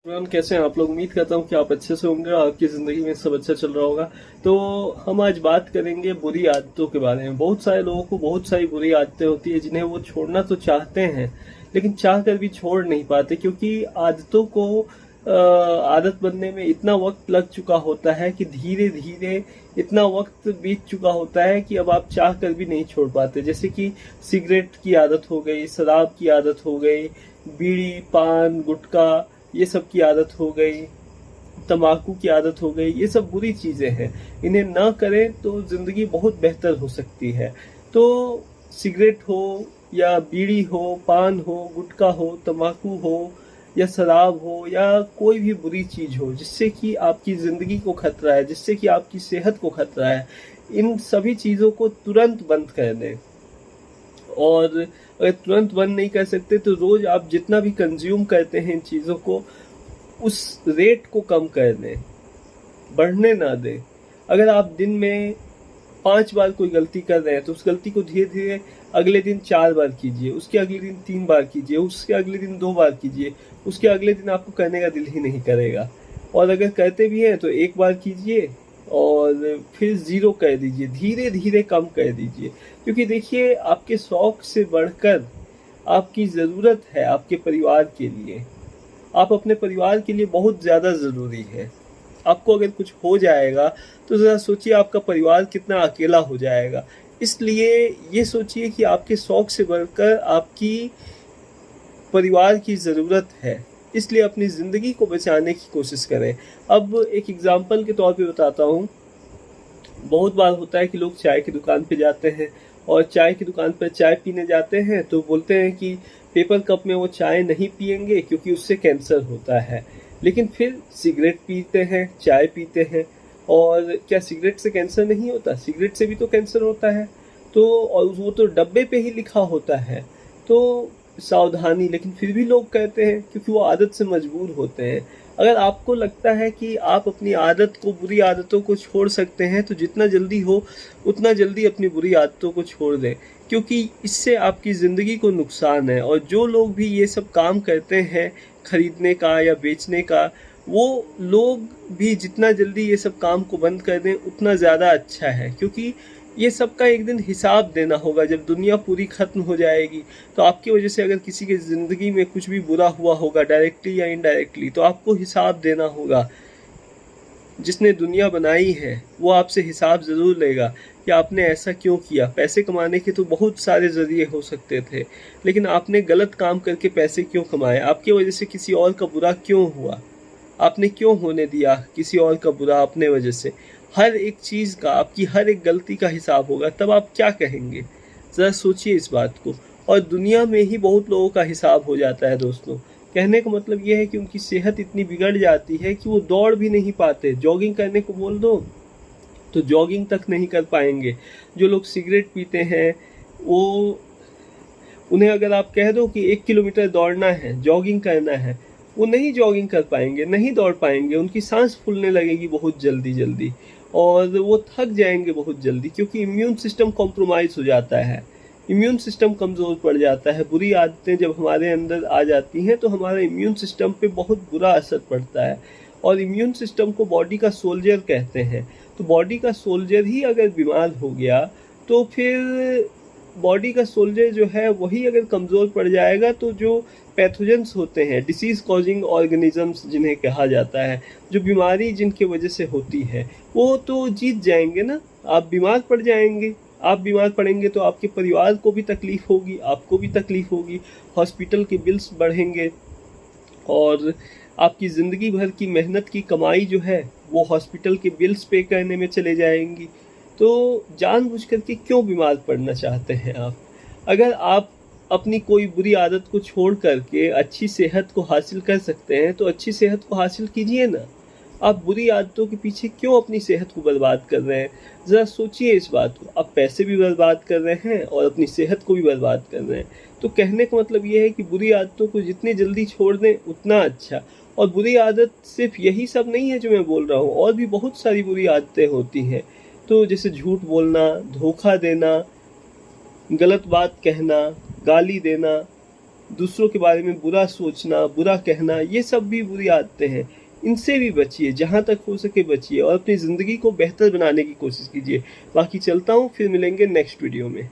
Everyone, कैसे हैं आप लोग। उम्मीद करता हूँ कि आप अच्छे से होंगे और आपकी ज़िंदगी में सब अच्छा चल रहा होगा। तो हम आज बात करेंगे बुरी आदतों के बारे में। बहुत सारे लोगों को बहुत सारी बुरी आदतें होती है जिन्हें वो छोड़ना तो चाहते हैं, लेकिन चाह कर भी छोड़ नहीं पाते, क्योंकि आदतों को आदत बनने में इतना वक्त लग चुका होता है कि धीरे धीरे इतना वक्त बीत चुका होता है कि अब आप चाह कर भी नहीं छोड़ पाते। जैसे कि सिगरेट की आदत हो गई, शराब की आदत हो गई, बीड़ी, पान, गुटखा, ये सब की आदत हो गई, तंबाकू की आदत हो गई। ये सब बुरी चीजें हैं, इन्हें ना करें तो जिंदगी बहुत बेहतर हो सकती है। तो सिगरेट हो या बीड़ी हो, पान हो, गुटखा हो, तंबाकू हो या शराब हो या कोई भी बुरी चीज हो जिससे कि आपकी जिंदगी को खतरा है, जिससे कि आपकी सेहत को खतरा है, इन सभी चीजों को तुरंत बंद कर दें। और अगर तुरंत बंद नहीं कर सकते तो रोज आप जितना भी कंज्यूम करते हैं इन चीजों को, उस रेट को कम कर दें, बढ़ने ना दें। अगर आप दिन में 5 बार कोई गलती कर रहे हैं तो उस गलती को धीरे धीरे अगले दिन 4 बार कीजिए, उसके अगले दिन 3 बार कीजिए, उसके अगले दिन 2 बार कीजिए, उसके अगले दिन आपको करने का दिल ही नहीं करेगा। और अगर करते भी हैं तो 1 बार कीजिए और फिर 0 कर दीजिए, धीरे धीरे कम कर दीजिए। क्योंकि देखिए, आपके शौक से बढ़कर आपकी ज़रूरत है आपके परिवार के लिए। आप अपने परिवार के लिए बहुत ज़्यादा ज़रूरी है। आपको अगर कुछ हो जाएगा तो ज़रा सोचिए आपका परिवार कितना अकेला हो जाएगा। इसलिए ये सोचिए कि आपके शौक से बढ़कर आपकी परिवार की ज़रूरत है, इसलिए अपनी ज़िंदगी को बचाने की कोशिश करें। अब एक एग्जांपल के तौर पे बताता हूँ। बहुत बार होता है कि लोग चाय की दुकान पे जाते हैं और चाय की दुकान पर चाय पीने जाते हैं तो बोलते हैं कि पेपर कप में वो चाय नहीं पिएंगे क्योंकि उससे कैंसर होता है। लेकिन फिर सिगरेट पीते हैं, चाय पीते हैं, और क्या सिगरेट से कैंसर नहीं होता? सिगरेट से भी तो कैंसर होता है। तो और वो तो डब्बे पे ही लिखा होता है, तो सावधानी। लेकिन फिर भी लोग कहते हैं क्योंकि वो आदत से मजबूर होते हैं। अगर आपको लगता है कि आप अपनी आदत को, बुरी आदतों को छोड़ सकते हैं, तो जितना जल्दी हो उतना जल्दी अपनी बुरी आदतों को छोड़ दें, क्योंकि इससे आपकी ज़िंदगी को नुकसान है। और जो लोग भी ये सब काम करते हैं, खरीदने का या बेचने का, वो लोग भी जितना जल्दी ये सब काम को बंद कर दें उतना ज़्यादा अच्छा है। क्योंकि ये सब का एक दिन हिसाब देना होगा। जब दुनिया पूरी ख़त्म हो जाएगी तो आपकी वजह से अगर किसी की ज़िंदगी में कुछ भी बुरा हुआ होगा, डायरेक्टली या इनडायरेक्टली, तो आपको हिसाब देना होगा। जिसने दुनिया बनाई है वो आपसे हिसाब ज़रूर लेगा कि आपने ऐसा क्यों किया। पैसे कमाने के तो बहुत सारे ज़रिए हो सकते थे, लेकिन आपने गलत काम करके पैसे क्यों कमाए? आपकी वजह से किसी और का बुरा क्यों हुआ? आपने क्यों होने दिया किसी और का बुरा अपने वजह से? हर एक चीज़ का, आपकी हर एक गलती का हिसाब होगा। तब आप क्या कहेंगे? ज़रा सोचिए इस बात को। और दुनिया में ही बहुत लोगों का हिसाब हो जाता है दोस्तों। कहने का मतलब ये है कि उनकी सेहत इतनी बिगड़ जाती है कि वो दौड़ भी नहीं पाते। जॉगिंग करने को बोल दो तो जॉगिंग तक नहीं कर पाएंगे। जो लोग सिगरेट पीते हैं, वो उन्हें अगर आप कह दो कि 1 किलोमीटर दौड़ना है, जॉगिंग करना है, वो नहीं जॉगिंग कर पाएंगे, नहीं दौड़ पाएंगे। उनकी सांस फूलने लगेगी बहुत जल्दी जल्दी और वो थक जाएंगे बहुत जल्दी, क्योंकि इम्यून सिस्टम कॉम्प्रोमाइज़ हो जाता है, इम्यून सिस्टम कमज़ोर पड़ जाता है। बुरी आदतें जब हमारे अंदर आ जाती हैं तो हमारे इम्यून सिस्टम पे बहुत बुरा असर पड़ता है। और इम्यून सिस्टम को बॉडी का सोल्जर कहते हैं। तो बॉडी का सोल्जर ही अगर बीमार हो गया तो फिर बॉडी का सोल्जर जो है वही अगर कमज़ोर पड़ जाएगा तो जो पैथोजेंस होते हैं, डिसीज़ कॉजिंग ऑर्गेनिजम्स जिन्हें कहा जाता है, जो बीमारी जिनके वजह से होती है, वो तो जीत जाएंगे ना। आप बीमार पड़ जाएंगे। आप बीमार पड़ेंगे तो आपके परिवार को भी तकलीफ़ होगी, आपको भी तकलीफ़ होगी, हॉस्पिटल के बिल्स बढ़ेंगे और आपकी ज़िंदगी भर की मेहनत की कमाई जो है वो हॉस्पिटल के बिल्स पे करने में चले जाएंगी। तो जानबूझ करके क्यों बीमार पड़ना चाहते हैं आप? अगर आप अपनी कोई बुरी आदत को छोड़ करके अच्छी सेहत को हासिल कर सकते हैं तो अच्छी सेहत को हासिल कीजिए ना। आप बुरी आदतों के पीछे क्यों अपनी सेहत को बर्बाद कर रहे हैं? ज़रा सोचिए इस बात को। आप पैसे भी बर्बाद कर रहे हैं और अपनी सेहत को भी बर्बाद कर रहे हैं। तो कहने का मतलब ये है कि बुरी आदतों को जितनी जल्दी छोड़ दें उतना अच्छा। और बुरी आदत सिर्फ यही सब नहीं है जो मैं बोल रहा हूँ, और भी बहुत सारी बुरी आदतें होती हैं। तो जैसे झूठ बोलना, धोखा देना, गलत बात कहना, गाली देना, दूसरों के बारे में बुरा सोचना, बुरा कहना, ये सब भी बुरी आदतें हैं। इनसे भी बचिए, जहाँ तक हो सके बचिए और अपनी ज़िंदगी को बेहतर बनाने की कोशिश कीजिए। बाकी चलता हूँ, फिर मिलेंगे नेक्स्ट वीडियो में।